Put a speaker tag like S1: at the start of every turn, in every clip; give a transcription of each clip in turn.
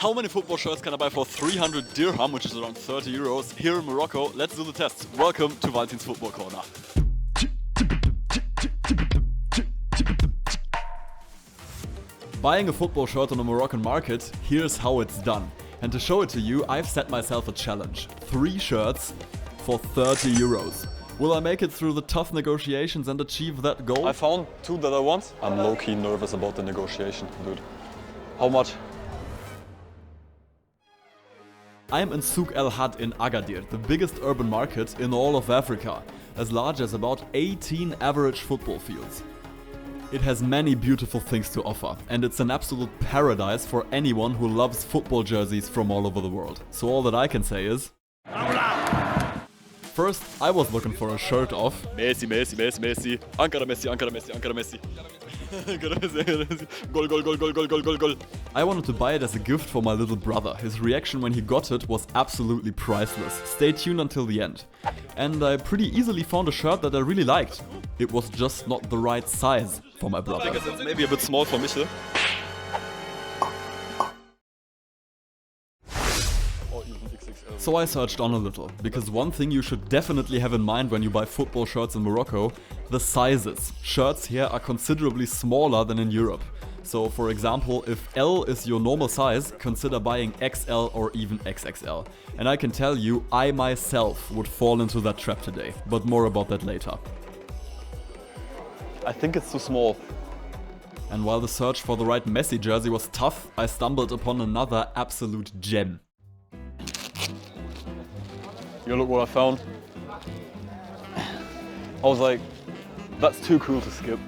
S1: How many football shirts can I buy for 300 dirham, which is around 30 euros, here in Morocco? Let's do the test. Welcome to Valentin's Football Corner. Buying a football shirt on a Moroccan market, here's how it's done. And to show it to you, I've set myself a challenge. 3 shirts for 30 euros. Will I make it through the tough negotiations and achieve that goal?
S2: I found 2 that I want. I'm low-key nervous about the negotiation, dude. How much?
S1: I am in Souk El Had in Agadir, the biggest urban market in all of Africa, as large as about 18 average football fields. It has many beautiful things to offer, and it's an absolute paradise for anyone who loves football jerseys from all over the world. So all that I can say is... First, I was looking for a shirt of Messi, Messi, Messi, Messi, Ankara Messi, Ankara Messi, Ankara Messi. Goal, goal, goal, goal, goal, goal, goal, goal. I wanted to buy it as a gift for my little brother. His reaction when he got it was absolutely priceless. Stay tuned until the end. And I pretty easily found a shirt that I really liked. It was just not the right size for my brother.
S2: I think it's maybe a bit small for Michel.
S1: So I searched on a little, because one thing you should definitely have in mind when you buy football shirts in Morocco, the sizes. Shirts here are considerably smaller than in Europe. So for example, if L is your normal size, consider buying XL or even XXL. And I can tell you, I myself would fall into that trap today, but more about that later.
S2: I think it's too small.
S1: And while the search for the right Messi jersey was tough, I stumbled upon another absolute gem.
S2: You look what I found. I was like, that's too cool to skip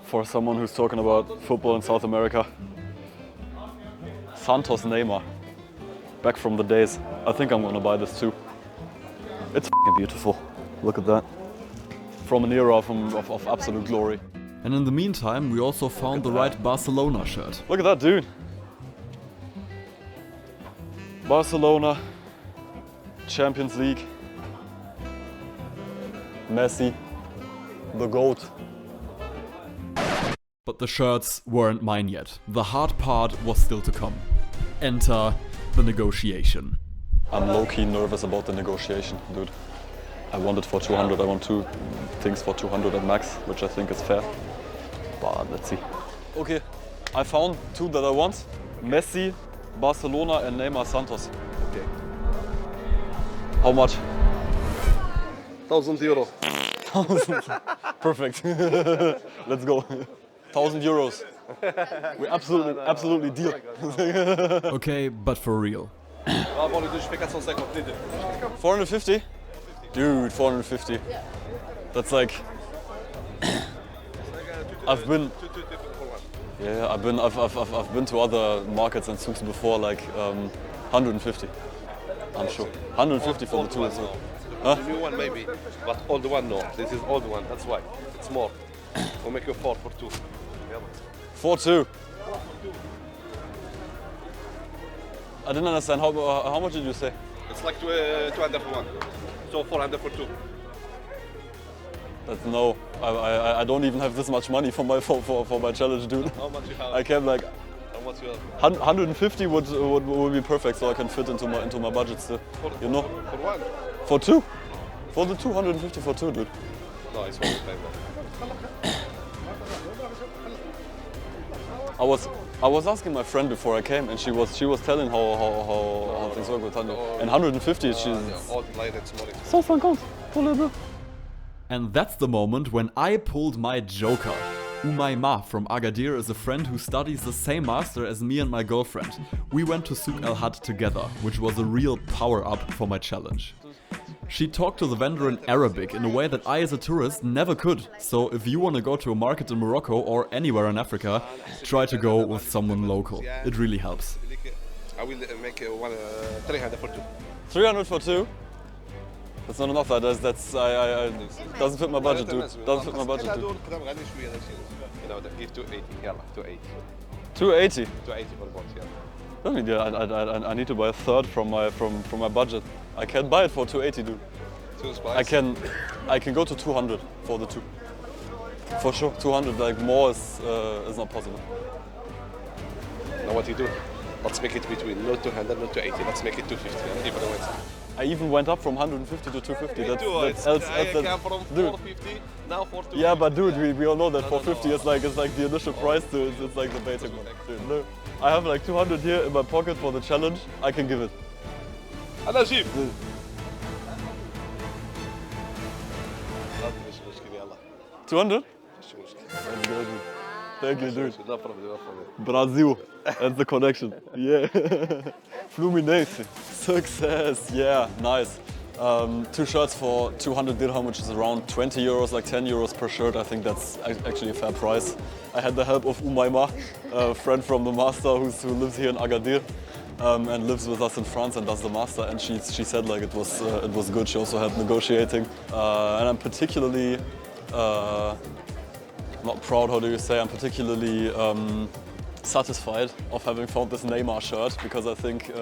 S2: for someone who's talking about football in South America. Santos Neymar, back from the days. I think I'm gonna buy this too. It's f***ing beautiful. Look at that. From an era of absolute glory.
S1: And in the meantime, we also found the right Barcelona shirt.
S2: Look at that dude. Barcelona. Champions League, Messi, the GOAT.
S1: But the shirts weren't mine yet. The hard part was still to come. Enter the negotiation.
S2: I'm low-key nervous about the negotiation, dude. I want it for 200, I want 2 things for 200 at max, which I think is fair. But let's see. Okay, I found 2 that I want. Messi, Barcelona and Neymar Santos. Okay. How much?
S3: 1,000 euro.
S2: 1,000. Perfect. Let's go. 1,000 euros. We absolutely deal.
S1: Okay, but for real.
S2: 450? Dude, 450. That's like... I've been to other markets and souks before, like 150. I'm sure. 150 for the 2 as well.
S3: Huh? The new one maybe, but old one no. This is old one, that's why. It's more. We'll make you 4 for 2.
S2: 4-2. I didn't understand. How much did you say?
S3: It's like 200 for 1. So 400 for 2.
S2: That's no. I don't even have this much money for my challenge, dude.
S3: How much you have?
S2: I can like.
S3: How much you have?
S2: 150 would be perfect, so I can fit into my budget still. You know?
S3: For 1?
S2: For 2. For the 250 for 2, dude.
S3: No, it's 1 time.
S2: I was asking my friend before I came, and she was telling how things work with 100. And 150, she's.
S3: All it's money.
S2: 150 pour les deux.
S1: And that's the moment when I pulled my joker. Umayma from Agadir is a friend who studies the same master as me and my girlfriend. We went to Souk El Had together, which was a real power-up for my challenge. She talked to the vendor in Arabic in a way that I as a tourist never could. So if you want to go to a market in Morocco or anywhere in Africa, try to go with someone local. It really helps.
S3: I will make 300 for 2.
S2: 300 for 2? That's not enough. Doesn't fit my budget, dude. Doesn't fit my budget, dude.
S3: 280. 280.
S2: 280?
S3: 280 for box, yeah.
S2: I need to buy a third from my budget. I can't buy it for 280, dude. I can go to 200 for the 2. For sure, 200. Like more is not possible.
S3: Now what you do? Let's make it between not 200, not 280. Let's make it 250.
S2: I even went up from 150 to 250.
S3: I came from 450, now 450.
S2: Yeah, but dude, we all know that 450 is like the initial price to it's like the basic one. Dude, no. I have like 200 here in my pocket for the challenge. I can give it.
S3: أنا أجيب.
S2: 200? Thank you, dude. Brazil, that's the connection. Yeah. Fluminense. Success. Yeah, nice. 2 shirts for 200 dirham, which is around 20 euros, like 10 euros per shirt. I think that's actually a fair price. I had the help of Umayma, a friend from the master who lives here in Agadir and lives with us in France and does the master. And she said like it was good. She also helped negotiating. And I'm particularly not proud, how do you say? I'm particularly satisfied of having found this Neymar shirt because I think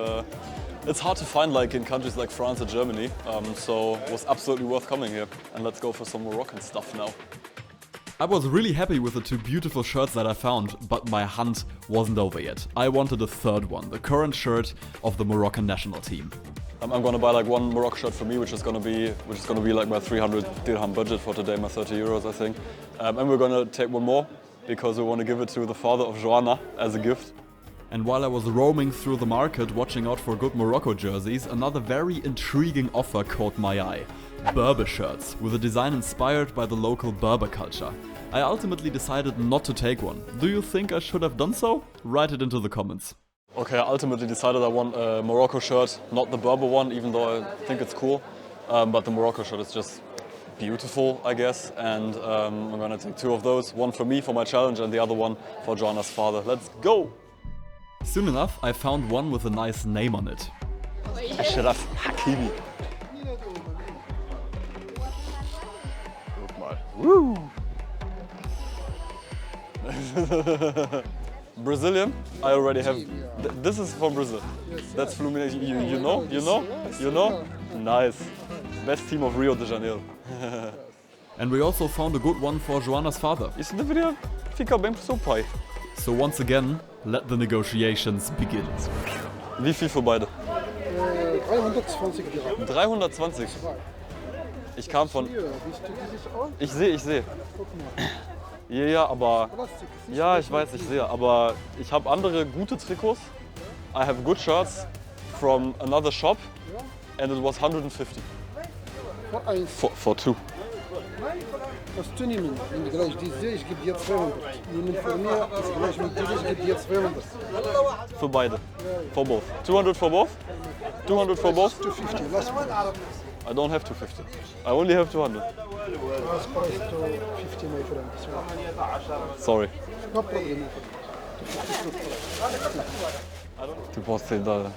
S2: it's hard to find like in countries like France or Germany. So it was absolutely worth coming here. And let's go for some Moroccan stuff now.
S1: I was really happy with the 2 beautiful shirts that I found, but my hunt wasn't over yet. I wanted a third one, the current shirt of the Moroccan national team.
S2: I'm gonna buy like 1 Morocco shirt for me, which is gonna be like my 300 dirham budget for today, my 30 euros I think. And we're gonna take 1 more because we want to give it to the father of Joanna as a gift.
S1: And while I was roaming through the market watching out for good Morocco jerseys, another very intriguing offer caught my eye. Berber shirts, with a design inspired by the local Berber culture. I ultimately decided not to take one. Do you think I should have done so? Write it into the comments.
S2: Okay, I ultimately decided I want a Morocco shirt, not the Berber one, even though I think it's cool. But the Morocco shirt is just beautiful, I guess. And I'm gonna take 2 of those. 1 for me, for my challenge, and the other one for Joanna's father. Let's go!
S1: Soon enough, I found one with a nice name on it.
S2: Ashraf Hakimi. Guck mal. Woo! Brazilian? I already have. This is from Brazil. That's Fluminense. You know? You know? You know? Nice. Best team of Rio de Janeiro.
S1: And we also found a good one for Joanna's father.
S2: Isso deveria ficar bem pro seu pai.
S1: So once again, let the negotiations begin.
S2: Wie viel für beide?
S4: 320 Dirham.
S2: 320. Ich kam von. Ich sehe. Ja, aber. Ja, ich weiß, ich sehe. Aber ich habe andere gute Trikots. I have good shirts from another shop and it was 150. For 2.
S4: Was du nehmen, wenn du gleich die sehe, ich gebe dir 200. Nehmen von mir, das gleich mit dir, ich gebe dir 200.
S2: Für beide. For both. 200 for both? 200 for both?
S4: 250, last price.
S2: I don't have 250. I only have 200.
S4: Last price 250, my friend.
S2: Sorry.
S4: No problem, my friend. 250 price.
S2: Tu penses $10.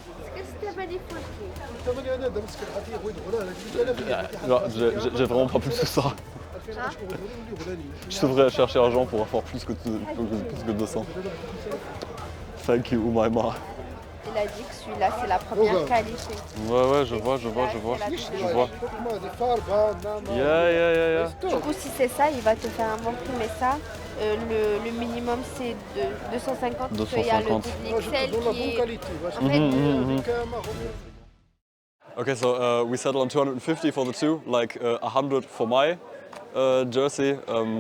S2: J'ai vraiment pas plus que ça. Je devrais chercher argent pour avoir plus que 200. Thank you, Umayma.
S5: Il a dit que celui-là, c'est la première qualité.
S2: Ouais, je vois. Yeah.
S5: Du coup, si c'est ça, il va te faire un bon prix, mais ça, le minimum, c'est de 250.
S2: 250.
S5: Il y a le double XL qui est...
S2: Okay, so we settled on 250 for the 2, like 100 for my jersey,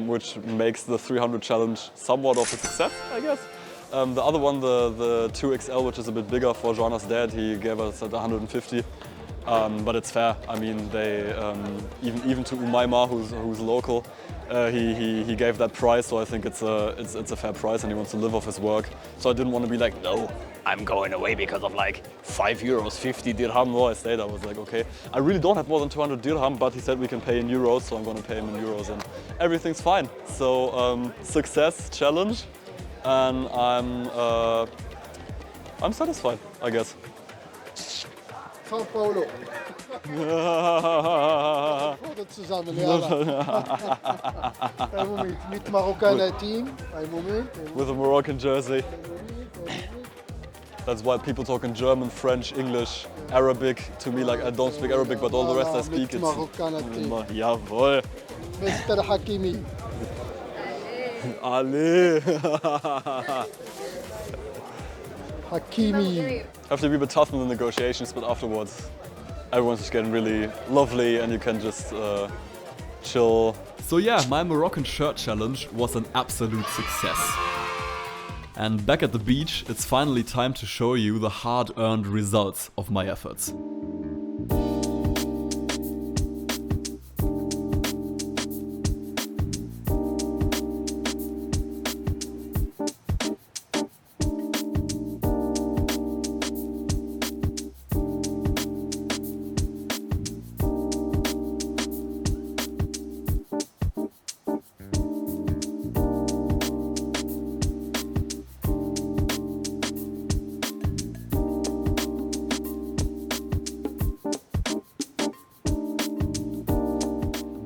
S2: which makes the 300 challenge somewhat of a success, I guess. The other one, the 2XL, which is a bit bigger for Joanna's dad, he gave us at 150. But it's fair. I mean, they even to Umayma, who's local, he gave that price. So I think it's a fair price, and he wants to live off his work. So I didn't want to be like, no, I'm going away because of like 5 euros, 50 dirham. No, I stayed. I was like, okay, I really don't have more than 200 dirham, but he said we can pay in euros, so I'm going to pay him in euros, and everything's fine. So success challenge, and I'm satisfied, I guess.
S4: São Paulo. Zusammen, mit Moroccan team, ein Moment.
S2: With a Moroccan jersey. That's why people talk in German, French, English, Arabic. To me, like I don't speak Arabic, but all the rest I speak.
S4: Mit Moroccan team.
S2: Jawohl.
S4: Mr. Hakimi.
S2: Allez.
S4: Hakimi.
S2: Have to be a bit tough in the negotiations, but afterwards, everyone's just getting really lovely and you can just chill.
S1: So yeah, my Moroccan shirt challenge was an absolute success. And back at the beach, it's finally time to show you the hard-earned results of my efforts.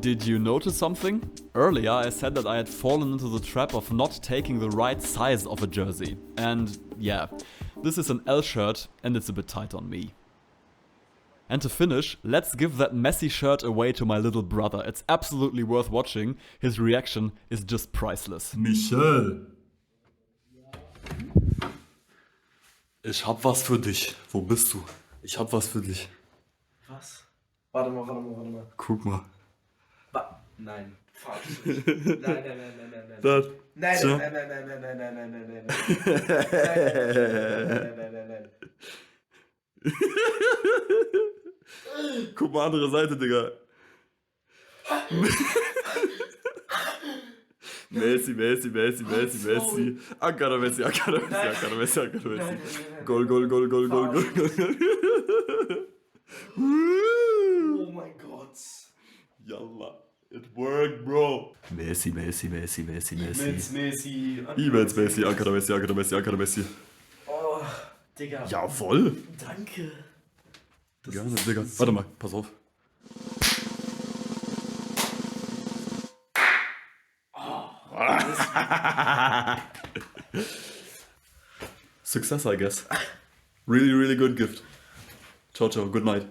S1: Did you notice something? Earlier I said that I had fallen into the trap of not taking the right size of a jersey. And yeah, this is an L shirt and it's a bit tight on me. And to finish, let's give that messy shirt away to my little brother. It's absolutely worth watching. His reaction is just priceless.
S6: Michel! Ich hab was für dich. Wo bist du? Ich hab was für dich.
S7: Was? Warte mal.
S6: Guck mal.
S7: Nein. Fuck. Nein.
S6: Das.
S7: Nein.
S6: So. Guck mal, andere Seite, Digga. Messi. Ankara Messi. Goal.
S7: Oh mein Gott.
S6: Yalla. It worked, bro. Messi.
S7: Messi.
S6: Immens Messi. Ankara Messi.
S7: Oh, Digga.
S6: Jawoll.
S7: Danke.
S6: Gerne, Digga. Warte mal, pass auf. Success, I guess. Really good gift. Ciao, good night.